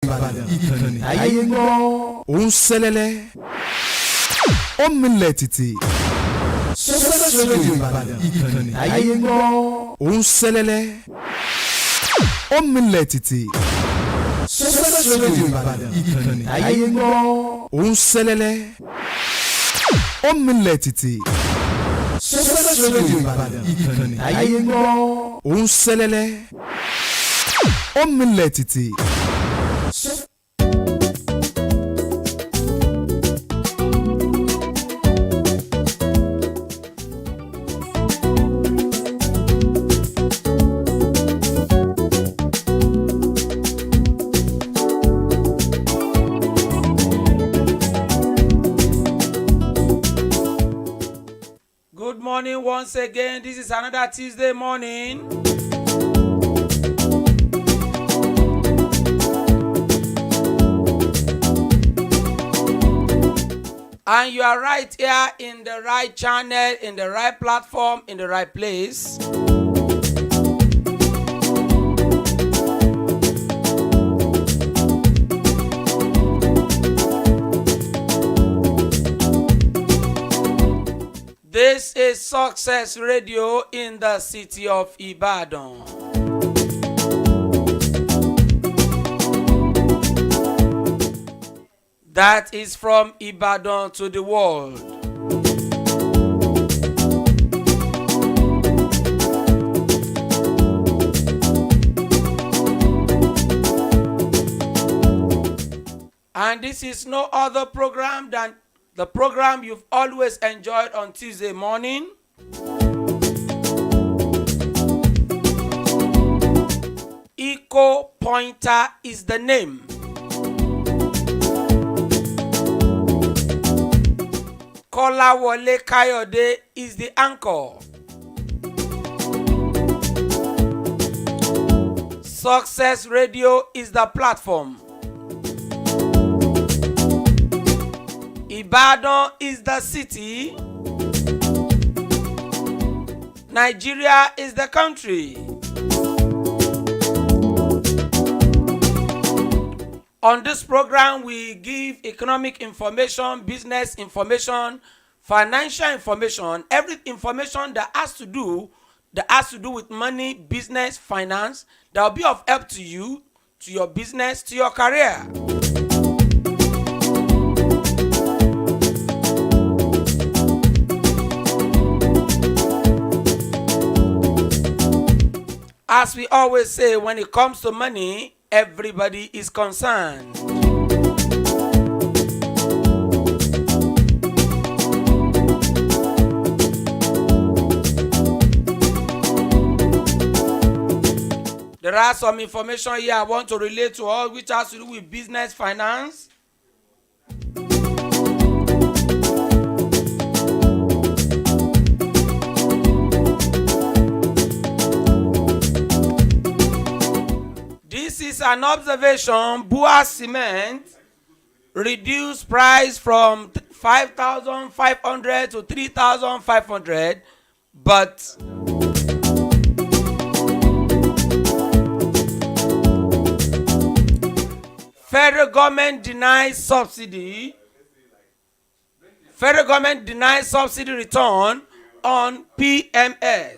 Ìbàdàn ìkànnì ayé ń gbọ́. Ó ń ṣẹlẹ̀lẹ̀, ó ń milẹ̀ tìtì. Success Radio Ìbàdàn ìkànnì ayé ń gbọ́. Ó ń ṣẹlẹ̀lẹ̀, ó ń milẹ̀ tìtì. Success Radio Ìbàdàn ìkànnì ayé ń gbọ́. Ó ń ṣẹlẹ̀lẹ̀, ó ń milẹ̀ tìtì. Success Radio Ìbàdàn ìkànnì ayé ń gbọ́. Ó ń ṣẹlẹ̀lẹ̀, ó ń milẹ̀ tìtì. Good morning once again. This is another Tuesday morning. And you are right here in the right channel, in the right platform, in the right place. This is Success Radio in the city of Ibadan. That is from Ibadan to the world. And this is no other program than the program you've always enjoyed on Tuesday morning. Eco Pointer is the name. Kolawole Kayode is the anchor. Success Radio is the platform. Ibadan is the city. Nigeria is the country. On this program, we give economic information, business information, financial information, every information that has to do with money, business, finance, that will be of help to you, to your business, to your career. As we always say, when it comes to money, everybody is concerned. There are some information here I want to relate to all, which has to do with business, finance. This is an observation. Bua cement reduced price from 5,500 to 3,500, but federal government denies subsidy. Federal government denies subsidy return on PMS.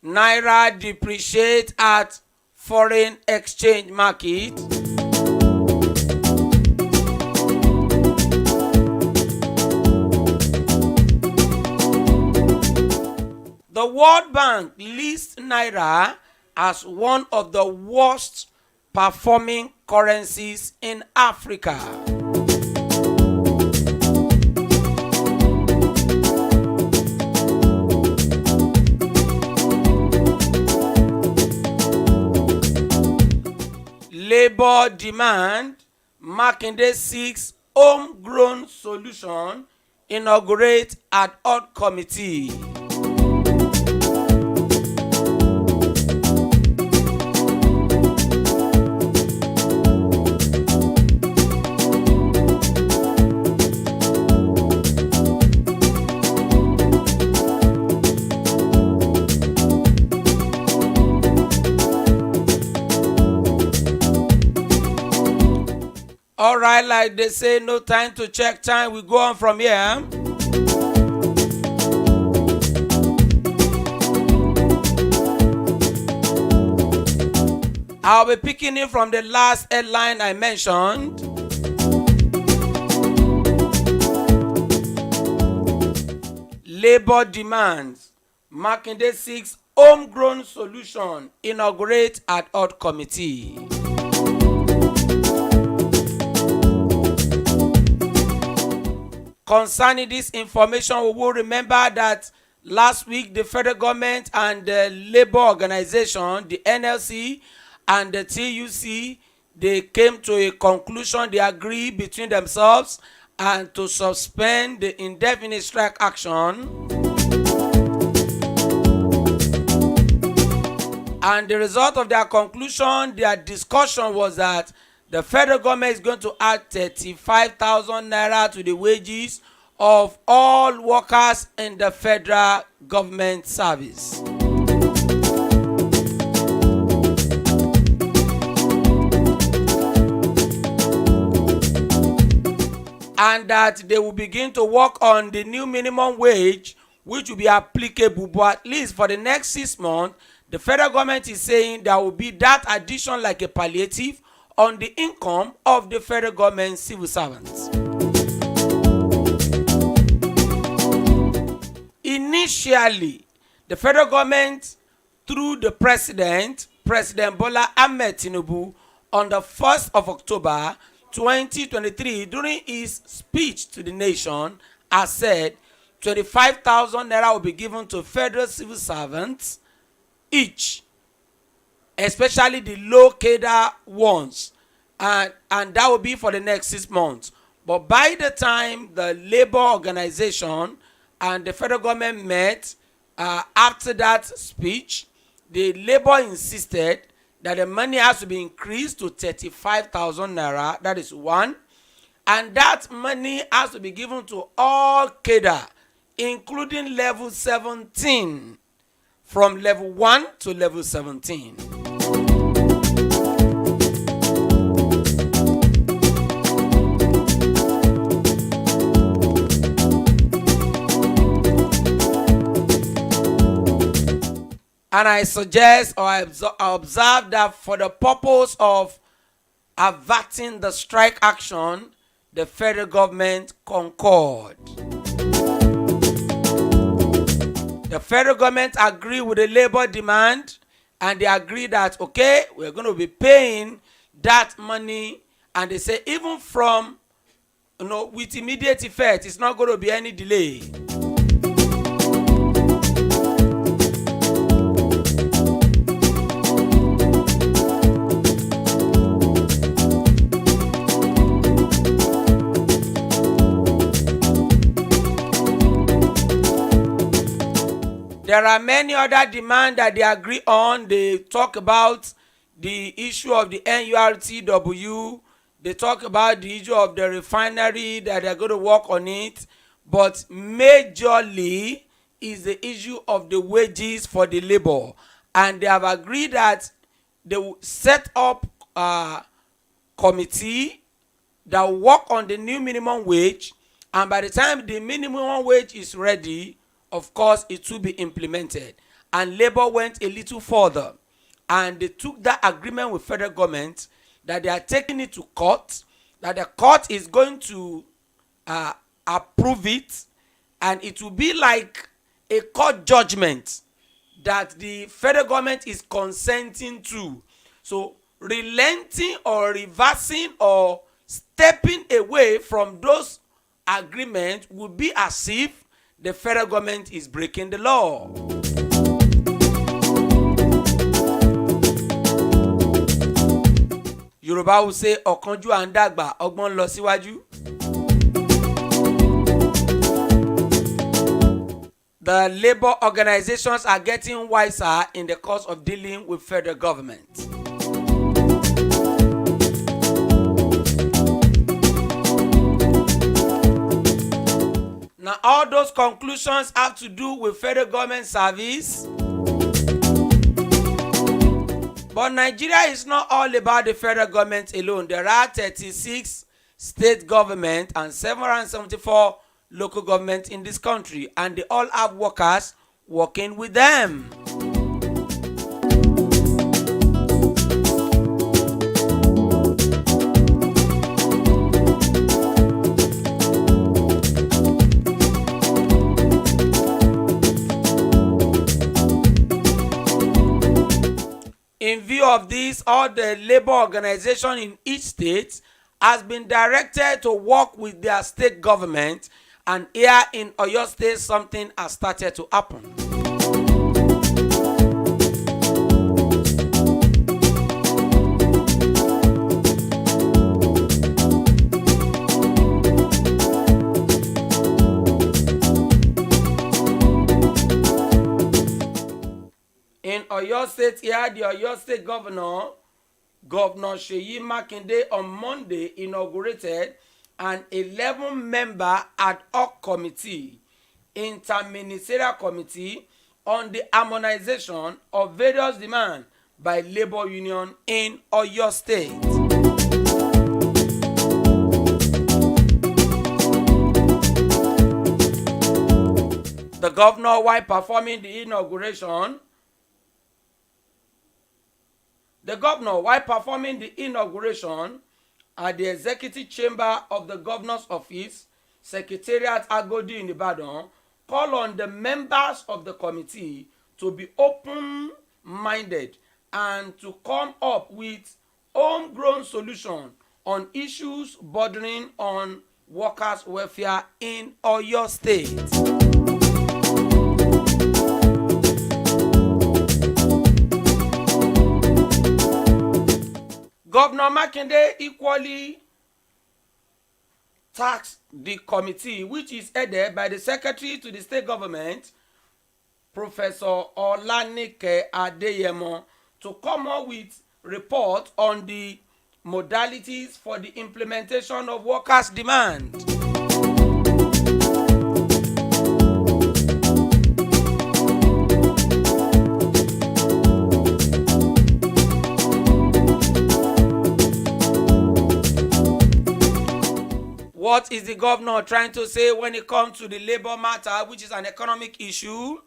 Naira depreciate at foreign exchange market. The World Bank lists Naira as one of the worst performing currencies in Africa. Labour demand, Makinde seeks homegrown solution, inaugurate ad hoc committee. Alright, like they say, no time to check time. We go on from here. I'll be picking it from the last headline I mentioned. Labour demands Makinde 6 homegrown solution inaugurate ad hoc committee. Concerning this information, we will remember that last week the federal government and the labor organization, the NLC and the TUC, they came to a conclusion. They agreed between themselves and to suspend the indefinite strike action. And the result of their conclusion, their discussion was that the federal government is going to add 35,000 naira to the wages of all workers in the federal government service. And that they will begin to work on the new minimum wage, which will be applicable, but at least for the next 6 months, the federal government is saying there will be that addition like a palliative on the income of the federal government civil servants. Initially, the federal government, through the President Bola Ahmed Tinubu, on the 1st of October 2023, during his speech to the nation, has said 25,000 naira will be given to federal civil servants each, especially the low cadre ones, and that will be for the next 6 months. But by the time the labor organization and the federal government met, after that speech, the labor insisted that the money has to be increased to 35,000 naira. That is one. And that money has to be given to all cadre, including level 17, from level 1 to level 17. And I suggest, or I observe that for the purpose of averting the strike action, the federal government concurred. The federal government agreed with the labor demand, and they agreed that, okay, we're going to be paying that money. And they say even from, with immediate effect, it's not going to be any delay. There are many other demands that they agree on. They talk about the issue of the NURTW. They talk about the issue of the refinery, that they're going to work on it. But majorly is the issue of the wages for the labor. And they have agreed that they will set up a committee that will work on the new minimum wage. And by the time the minimum wage is ready, of course, it will be implemented. And Labour went a little further, and they took that agreement with federal government that they are taking it to court, that the court is going to approve it, and it will be like a court judgment that the federal government is consenting to. So relenting or reversing or stepping away from those agreements would be as if the federal government is breaking the law. Yorùbá will say, ọ̀kánjú à ń dàgbà, ọgbọ́n lọ síwájú. The labor organizations are getting wiser in the course of dealing with federal government. Now, all those conclusions have to do with federal government service. But Nigeria is not all about the federal government alone. There are 36 state government and 774 local governments in this country, and they all have workers working with them. In view of this, all the labor organization in each state has been directed to work with their state government, and here in Oyo State something has started to happen. In Oyo State here, the Oyo State Governor Seyi Makinde, on Monday inaugurated an 11-member ad hoc committee, interministerial committee on the harmonization of various demands by labor union in Oyo State. The governor, while performing the inauguration, at the executive chamber of the governor's office, Secretariat Agodi in Ibadan, called on the members of the committee to be open-minded and to come up with homegrown solutions on issues bordering on workers' welfare in Oyo State. Governor Makinde equally tasked the committee, which is headed by the Secretary to the State Government, Professor Olanike Adeyemo, to come up with report on the modalities for the implementation of workers' demand. What is the governor trying to say when it comes to the labor matter, which is an economic issue?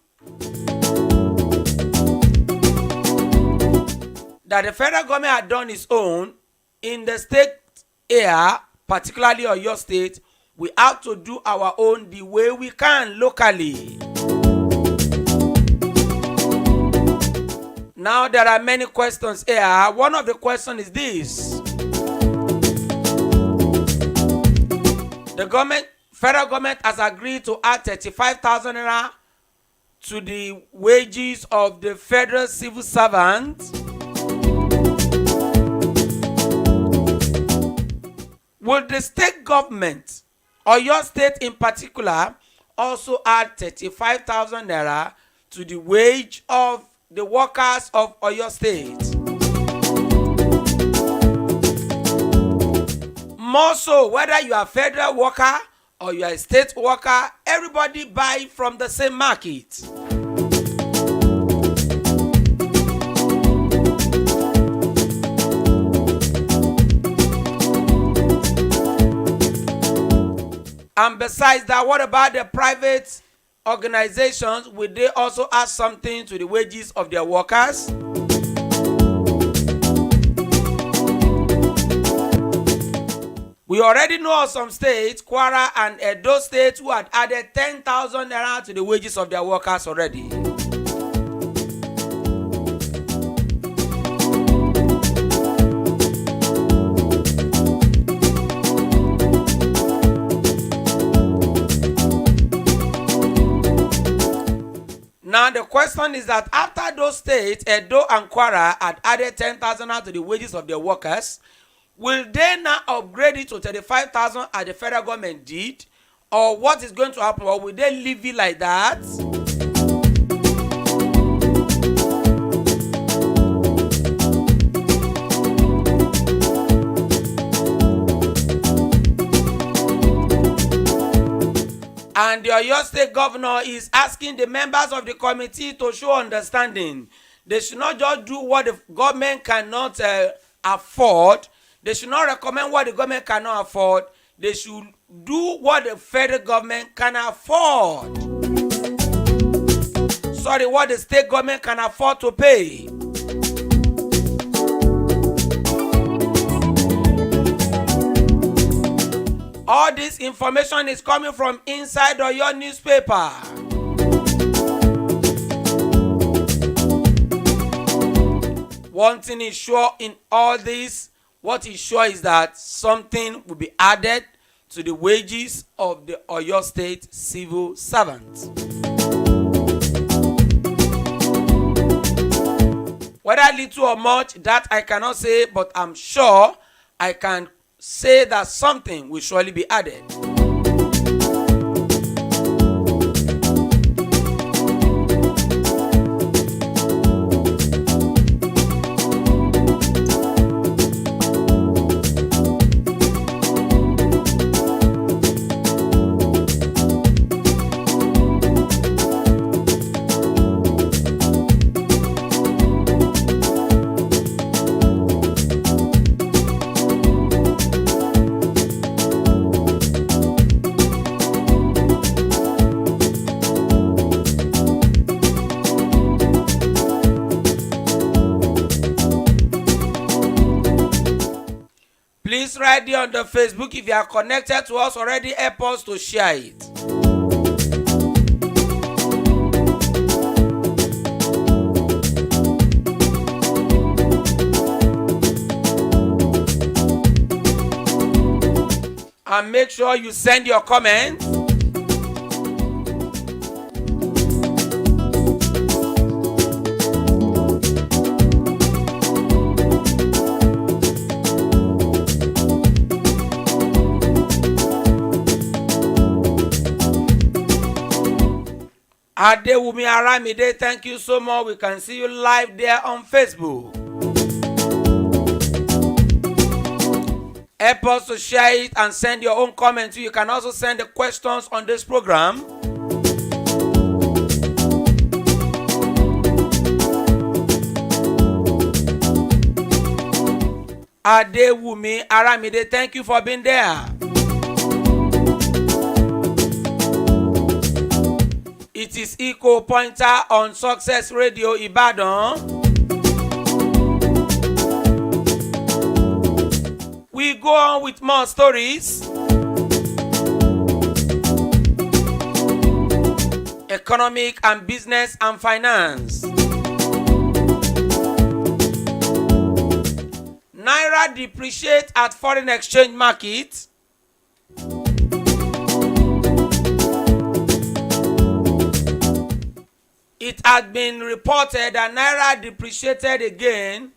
That the federal government had done its own. In the state here, particularly Oyo State, we have to do our own the way we can locally. Now there are many questions here. One of the questions is this. The federal government has agreed to add 35,000 naira to the wages of the federal civil servants. Will the state government, or your state in particular, also add 35,000 naira to the wage of the workers of Oyo State? More so, whether you are a federal worker or you are a state worker, everybody buy from the same market. And besides that, what about the private organizations? Will they also add something to the wages of their workers? We already know of some states, Kwara and Edo states, who had added 10,000 naira to the wages of their workers already. Now the question is that after those states, Edo and Kwara, had added 10,000 naira to the wages of their workers, will they now upgrade it to 35,000 as the federal government did? Or what is going to happen? Or will they leave it like that? And the Oyo State Governor is asking the members of the committee to show understanding. They should not just do what the government cannot afford. They should not recommend what the government cannot afford. They should do what the federal government can afford. Sorry, what the state government can afford to pay. All this information is coming from inside of your newspaper. One thing is sure in all this, what is sure is that something will be added to the wages of the Oyo State civil servants. Whether little or much, that I cannot say, but I'm sure I can say that something will surely be added. Please write there on the Facebook. If you are connected to us already, help us to share it. And make sure you send your comments. Adewumi Aramide, thank you so much. We can see you live there on Facebook. Help us to share it and send your own comments. You can also send the questions on this program. Adewumi Aramide, thank you for being there. It is Eco Pointer on Success Radio Ibadan. We go on with more stories. Economic and business and finance. Naira depreciate at foreign exchange market. It has been reported that Naira depreciated again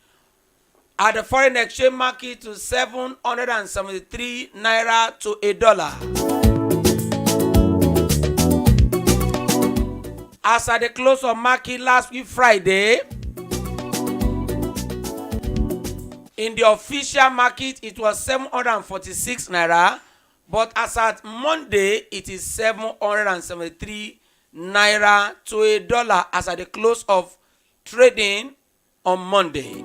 at the foreign exchange market to 773 Naira to $1. As at the close of market last week Friday, in the official market it was 746 Naira, but as at Monday it is 773 Naira to $1 as at the close of trading on Monday.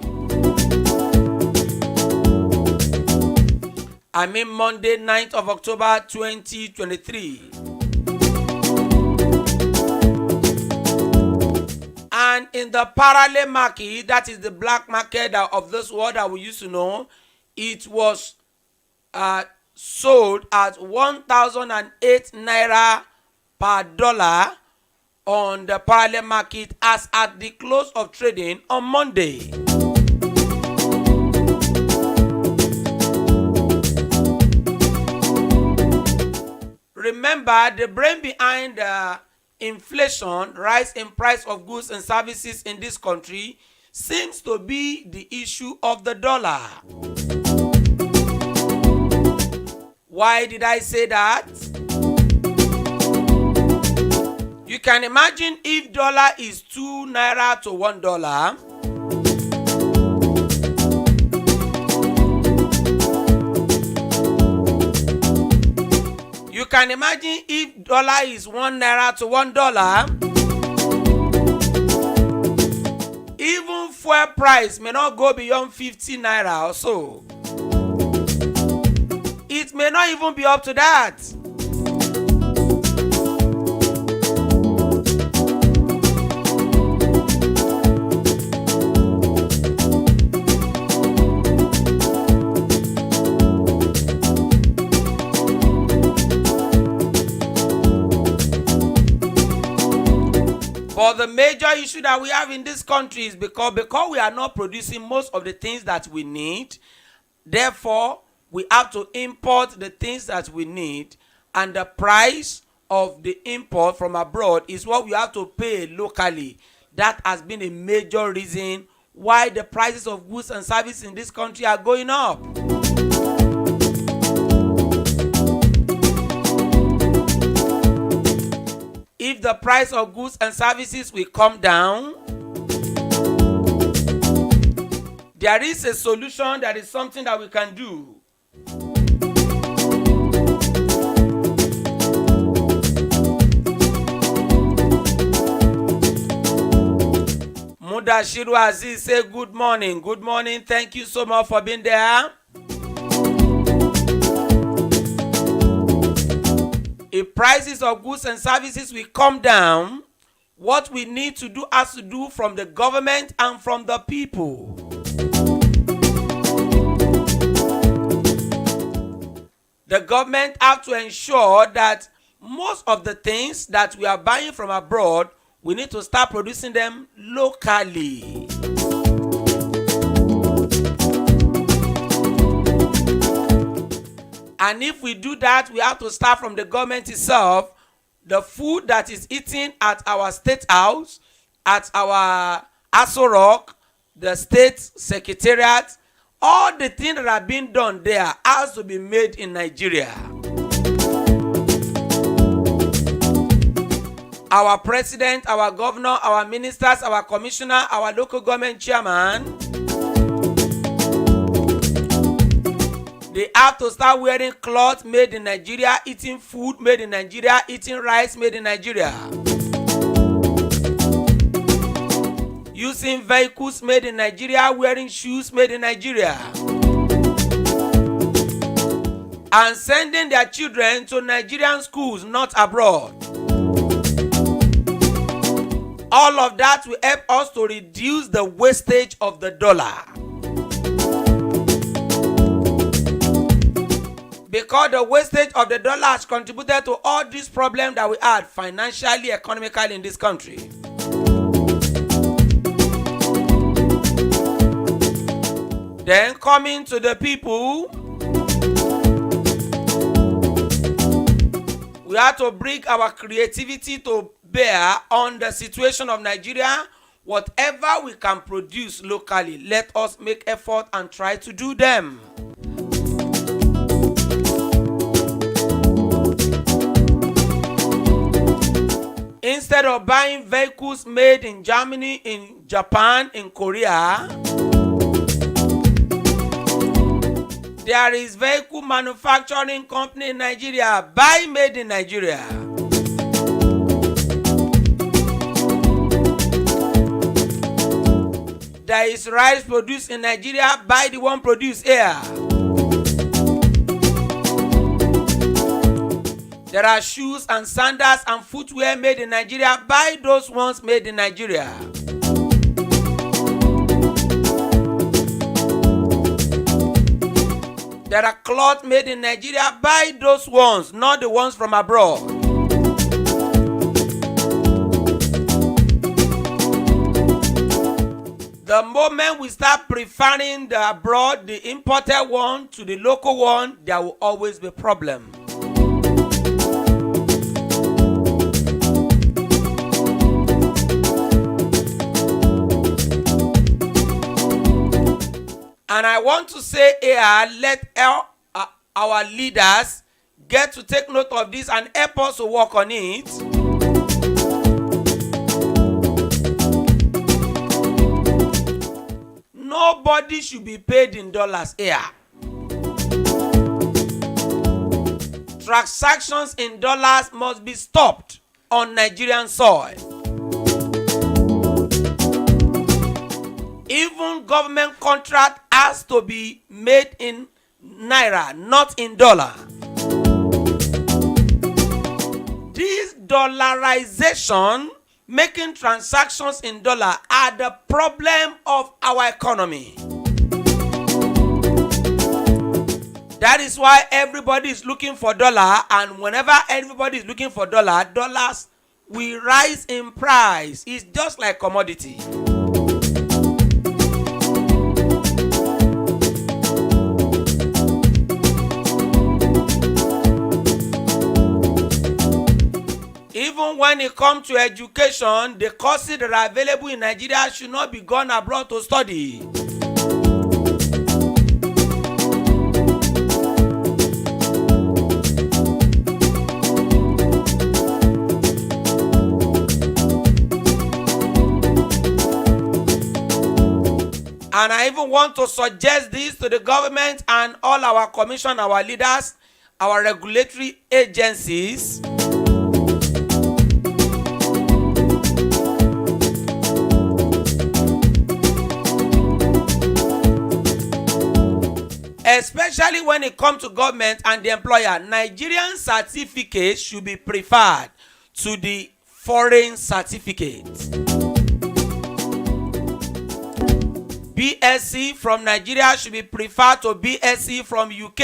I mean Monday, 9th of October 2023. And in the parallel market, that is the black market of this world that we used to know, it was sold at 1,008 Naira per dollar on the parallel market as at the close of trading on Monday. Remember, the brain behind the inflation, rise in price of goods and services in this country seems to be the issue of the dollar. Why did I say that? You can imagine if dollar is 2 Naira to $1. You can imagine if dollar is 1 Naira to $1. Even fuel price may not go beyond 50 Naira or so. it may not even be up to that. But the major issue that we have in this country is because we are not producing most of the things that we need. Therefore, we have to import the things that we need, and the price of the import from abroad is what we have to pay locally. That has been a major reason why the prices of goods and services in this country are going up. If the price of goods and services will come down, there is a solution, there is something that we can do. Mudashiru Aziz say good morning. Good morning. Thank you so much for being there. If prices of goods and services will come down, what we need to do has to do from the government and from the people. The government have to ensure that most of the things that we are buying from abroad, we need to start producing them locally. And if we do that, we have to start from the government itself. The food that is eaten at our state house, at our Aso Rock, the state secretariat, all the things that are being done there has to be made in Nigeria. Our president, our governor, our ministers, our commissioner, our local government chairman, they have to start wearing clothes made in Nigeria, eating food made in Nigeria, eating rice made in Nigeria, using vehicles made in Nigeria, wearing shoes made in Nigeria, and sending their children to Nigerian schools, not abroad. All of that will help us to reduce the wastage of the dollar. Because the wastage of the dollar has contributed to all these problems that we had financially, economically in this country. Then coming to the people, we have to bring our creativity to bear on the situation of Nigeria. Whatever we can produce locally, let us make effort and try to do them. Instead of buying vehicles made in Germany, in Japan, in Korea, there is vehicle manufacturing company in Nigeria. Buy made in Nigeria. There is rice produced in Nigeria. Buy the one produced here. There are shoes and sandals and footwear made in Nigeria. Buy those ones made in Nigeria. There are clothes made in Nigeria. Buy those ones, not the ones from abroad. The moment we start preferring the abroad, the imported one to the local one, there will always be a problem. And I want to say here, let our leaders get to take note of this and help us to work on it. Nobody should be paid in dollars here. Transactions in dollars must be stopped on Nigerian soil. Even government contract has to be made in naira, not in dollar. This dollarization, making transactions in dollar, are the problem of our economy. That is why everybody is looking for dollar, and whenever everybody is looking for dollar, dollars will rise in price. It's just like commodity. Even when it comes to education, the courses that are available in Nigeria should not be gone abroad to study. And I even want to suggest this to the government and all our commission, our leaders, our regulatory agencies. Especially when it comes to government and the employer, Nigerian certificate should be preferred to the foreign certificate. BSc from Nigeria should be preferred to BSc from UK.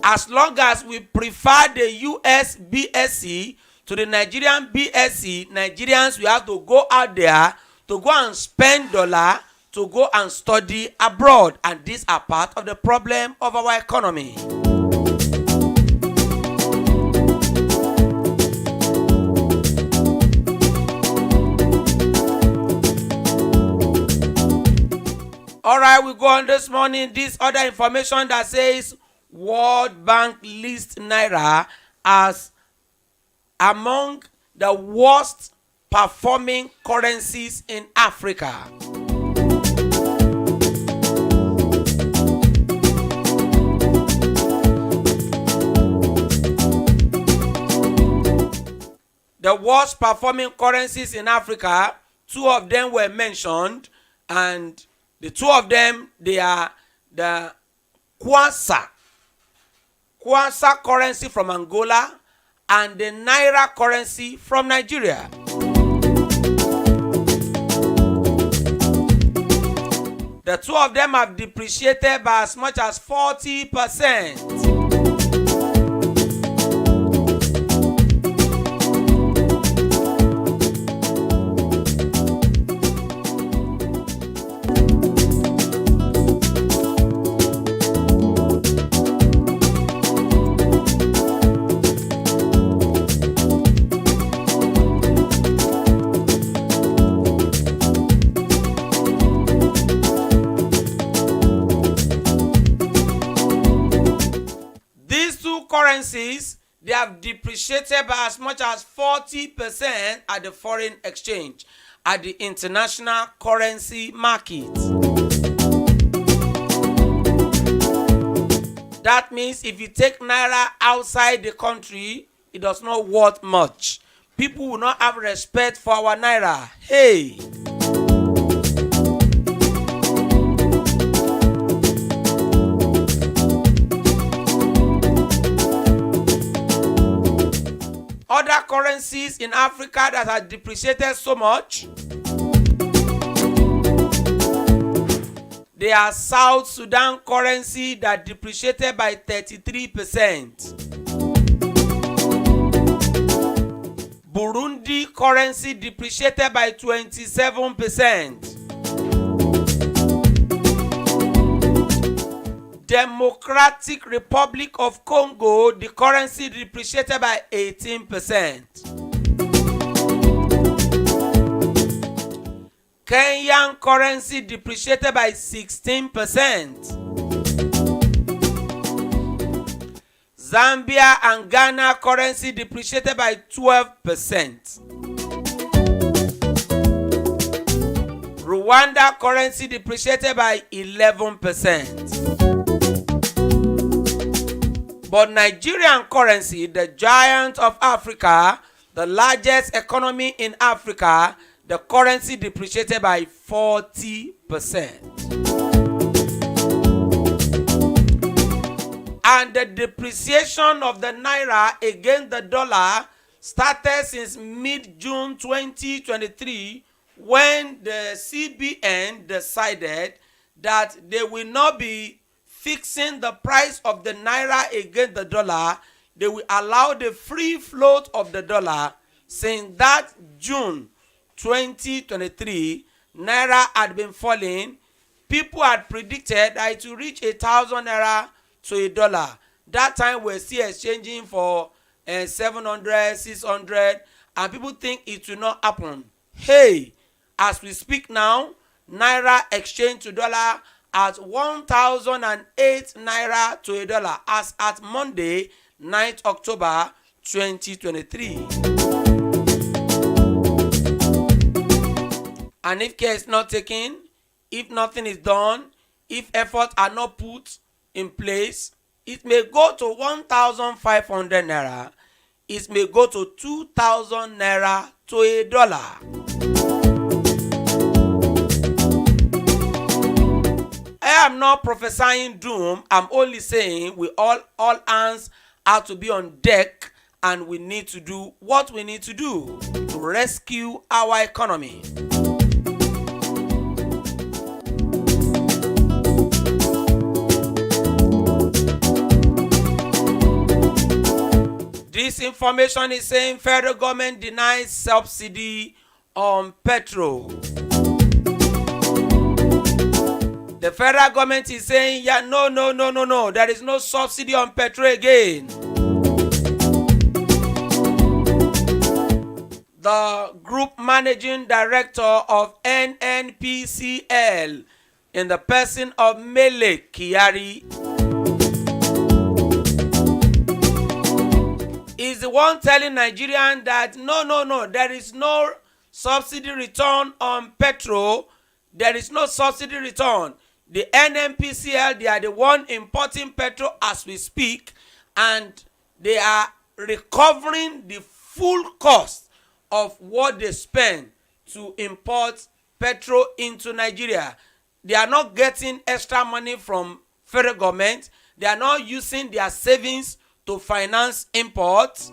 As long as we prefer the US BSc to the Nigerian BSc, Nigerians will have to go out there to go and spend dollar to go and study abroad, and these are part of the problem of our economy. All right, we go on this morning. This other information that says World Bank lists Naira as among the worst performing currencies in Africa. The worst performing currencies in Africa, two of them were mentioned, and the two of them, they are the Kwanza currency from Angola and the Naira currency from Nigeria. The two of them have depreciated by as much as 40%. Currencies, they have depreciated by as much as 40% at the foreign exchange, at the international currency market. That means if you take Naira outside the country, it does not worth much. People will not have respect for our Naira. Hey! Other currencies in Africa that have depreciated so much, they are South Sudan currency that depreciated by 33%. Burundi currency depreciated by 27%. Democratic Republic of Congo, the currency depreciated by 18%. Kenyan currency depreciated by 16%. Zambia and Ghana currency depreciated by 12%. Rwanda currency depreciated by 11%. But Nigerian currency, the giant of Africa, the largest economy in Africa, the currency depreciated by 40%. And the depreciation of the naira against the dollar started since mid-June 2023, when the CBN decided that they will not be fixing the price of the naira against the dollar. They will allow the free float of the dollar. Since that June 2023, naira had been falling. People had predicted that it will reach 1,000 naira to a dollar. That time we're still exchanging for 700, 600, and people think it will not happen. Hey, as we speak now, naira exchange to dollar at 1,008 naira to a dollar as at Monday, 9th October 2023. And if care is not taken, if nothing is done, if efforts are not put in place, it may go to 1,500 naira. It may go to 2,000 naira to a dollar. I am not prophesying doom. I'm only saying we all hands have to be on deck, and we need to do what we need to do to rescue our economy. This information is saying federal government denies subsidy on petrol. The federal government is saying, yeah, no, there is no subsidy on petrol again. The group managing director of NNPCL, in the person of Mele Kyari, is the one telling Nigerians that no, there is no subsidy return on petrol. There is no subsidy return. The NNPCL, they are the one importing petrol as we speak, and they are recovering the full cost of what they spend to import petrol into Nigeria. They are not getting extra money from federal government. They are not using their savings to finance imports.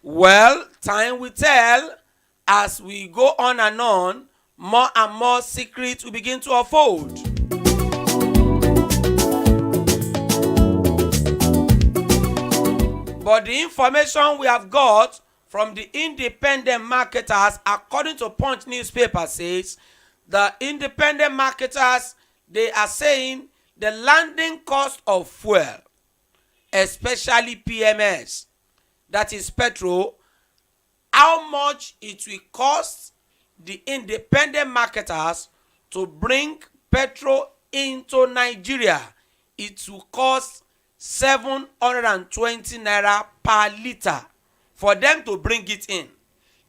Well, time will tell. As we go on and on, more and more secrets will begin to unfold. But the information we have got from the independent marketers, according to Punch newspaper, says the independent marketers, they are saying the landing cost of fuel, especially PMS, that is petrol, how much it will cost the independent marketers to bring petrol into Nigeria. It will cost 720 naira per liter for them to bring it in.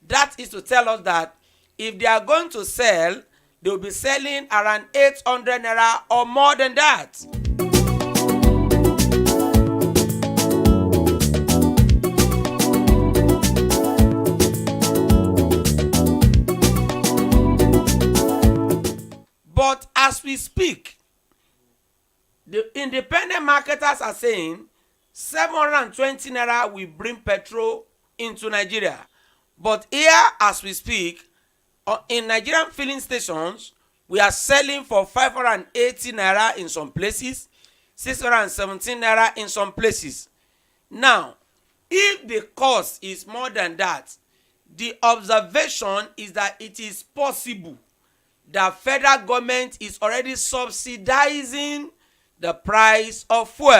That is to tell us that if they are going to sell, they will be selling around 800 naira or more than that. But as we speak, the independent marketers are saying 720 naira will bring petrol into Nigeria. But here, as we speak, in Nigerian filling stations, we are selling for 580 naira in some places, 617 naira in some places. Now, if the cost is more than that, the observation is that it is possible that federal government is already subsidizing the price of fuel.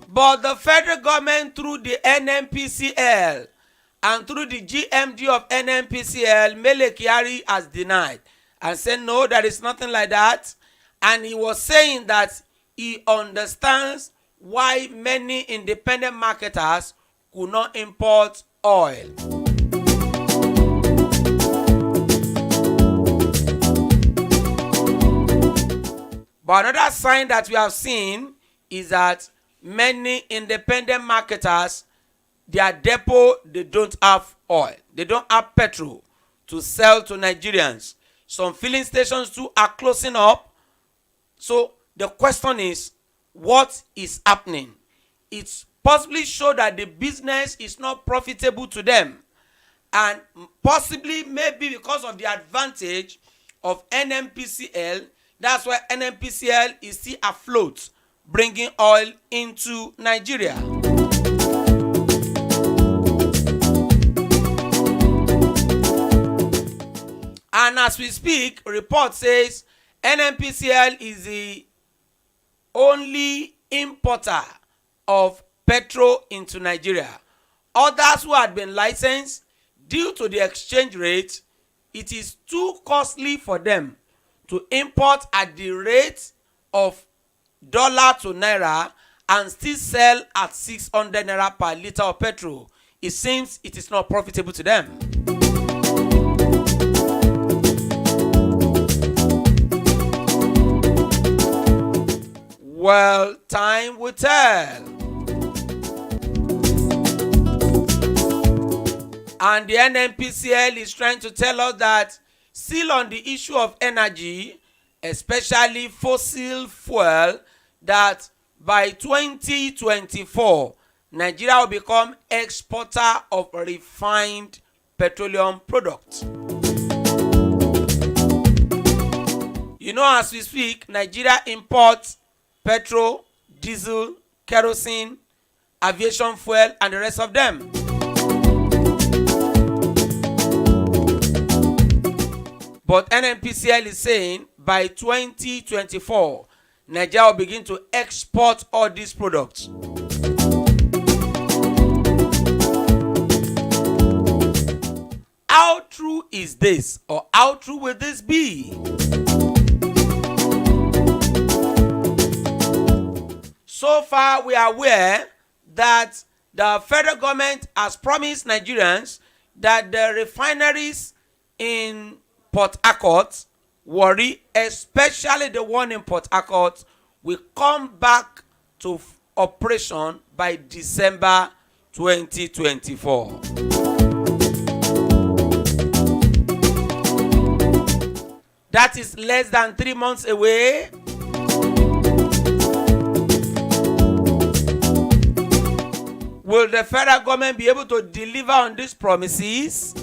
But the federal government, through the NNPCL and through the GMD of NNPCL, Mele Kyari, has denied and said no, there is nothing like that. And he was saying that he understands why many independent marketers could not import oil. But another sign that we have seen is that many independent marketers, their depot, they don't have oil, they don't have petrol to sell to Nigerians. Some filling stations too are closing up. So the question is, what is happening? It's possibly show that the business is not profitable to them, and possibly maybe because of the advantage of NNPCL. That's why NNPCL is still afloat, bringing oil into Nigeria. And as we speak, report says NNPCL is the only importer of petrol into Nigeria. Others who had been licensed, due to the exchange rate, it is too costly for them to import at the rate of dollar to naira and still sell at 600 naira per liter of petrol. It seems it is not profitable to them. Well, time will tell. And the NNPCL is trying to tell us that still on the issue of energy, especially fossil fuel, that by 2024, Nigeria will become exporter of refined petroleum products. You know, as we speak, Nigeria imports petrol, diesel, kerosene, aviation fuel, and the rest of them. But NNPCL is saying by 2024, Nigeria will begin to export all these products. How true is this, or how true will this be? So far, we are aware that the federal government has promised Nigerians that the refineries in Port Harcourt, Warri, especially the one in Port Harcourt, will come back to operation by December 2024. That is less than 3 months away. Will the federal government be able to deliver on these promises?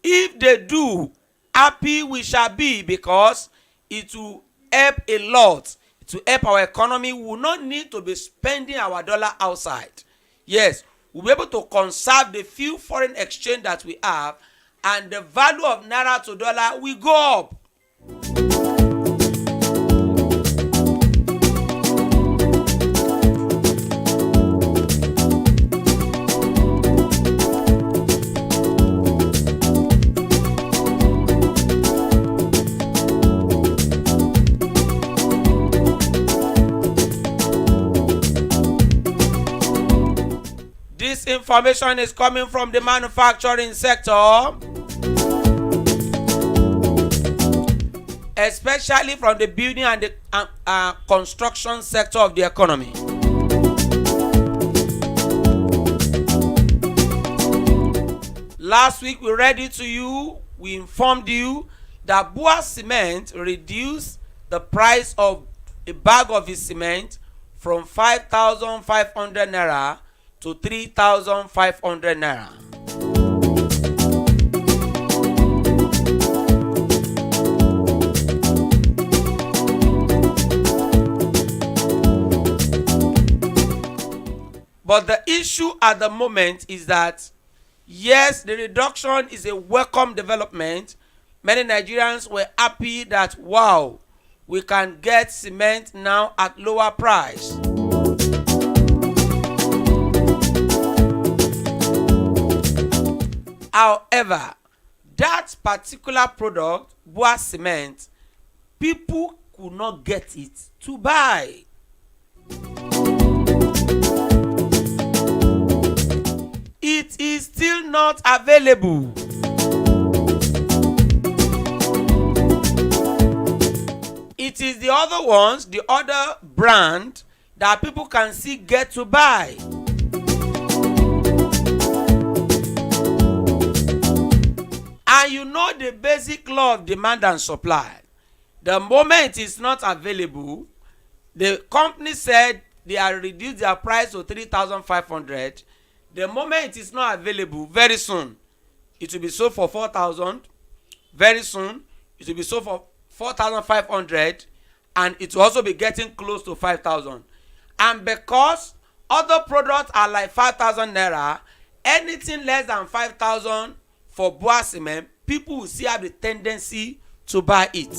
If they do, happy we shall be, because it will help a lot to help our economy. We will not need to be spending our dollar outside. Yes, we'll be able to conserve the few foreign exchange that we have, and the value of naira to dollar will go up. This information is coming from the manufacturing sector, especially from the building and the construction sector of the economy. Last week we read it to you, we informed you that Bua Cement reduced the price of a bag of his cement from 5,500 naira to 3,500 naira. But the issue at the moment is that, yes, the reduction is a welcome development. Many Nigerians were happy that, wow, we can get cement now at lower price. However, that particular product, Bua Cement, people could not get it to buy. It is still not available. is the other ones, the other brand that people can see get to buy. And you know the basic law of demand and supply. The moment it is not available, the company said they have reduced their price to 3,500. The moment it is not available, very soon it will be sold for 4,000. Very soon it will be sold for 4,500, and it will also be getting close to 5,000. And because other products are like 5,000 naira, anything less than 5,000 for Boa cement, people will still have the tendency to buy it.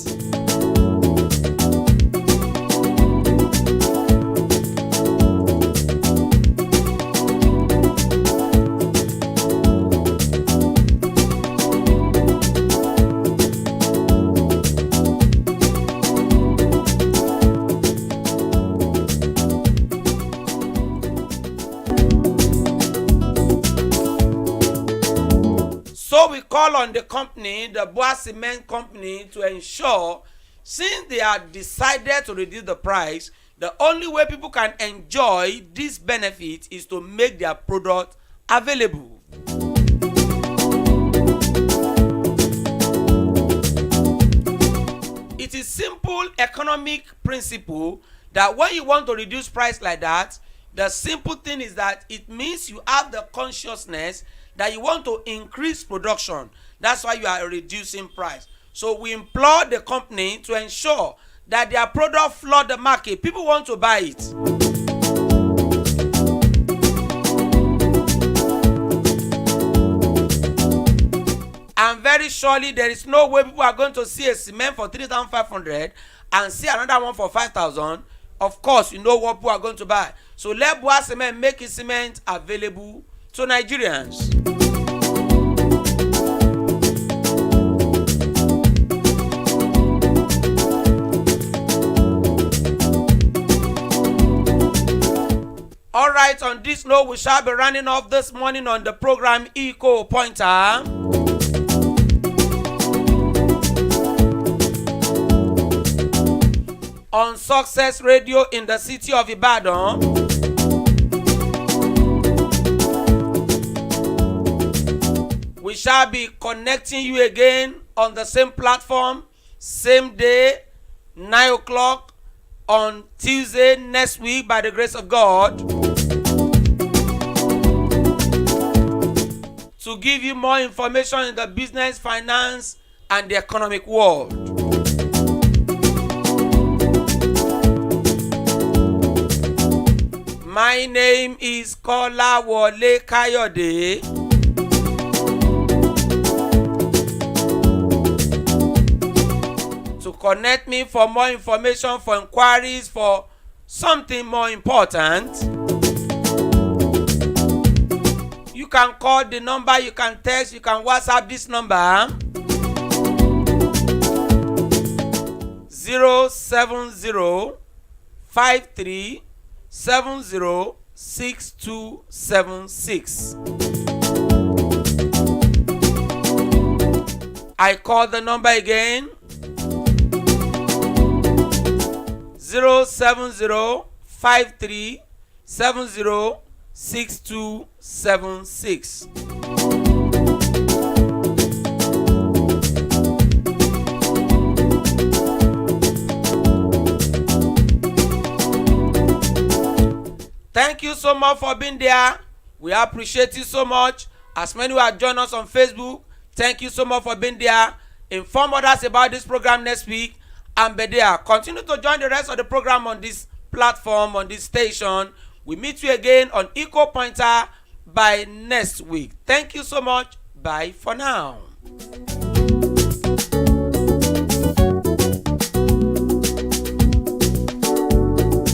So we call on the company, the Boa Cement Company, to ensure, since they have decided to reduce the price, the only way people can enjoy this benefit is to make their product available. It is simple economic principle that when you want to reduce price like that, the simple thing is that it means you have the consciousness that you want to increase production. That's why you are reducing price. So we implore the company to ensure that their product flood the market. People want to buy it. And very surely there is no way people are going to see a cement for 3,500 and see another one for 5,000. Of course, you know what people are going to buy. So let Boa Cement make its cement available to Nigerians. All right, on this note, we shall be running off this morning on the program Eco Pointer. On Success Radio in the city of Ibadan. We shall be connecting you again on the same platform, same day, 9 o'clock on Tuesday next week by the grace of God, to give you more information in the business, finance, and the economic world. My name is Kolawole Kayode. To connect me for more information, for inquiries, for something more important, you can call the number, you can text, you can WhatsApp this number 07053706276. I call the number again 07053706276. Thank you so much for being there. We appreciate you so much. As many who have joined us on Facebook, thank you so much for being there. Inform others about this program next week. And be there. Continue to join the rest of the program on this platform, on this station. We meet you again on Eco Pointer by next week. Thank you so much. Bye for now.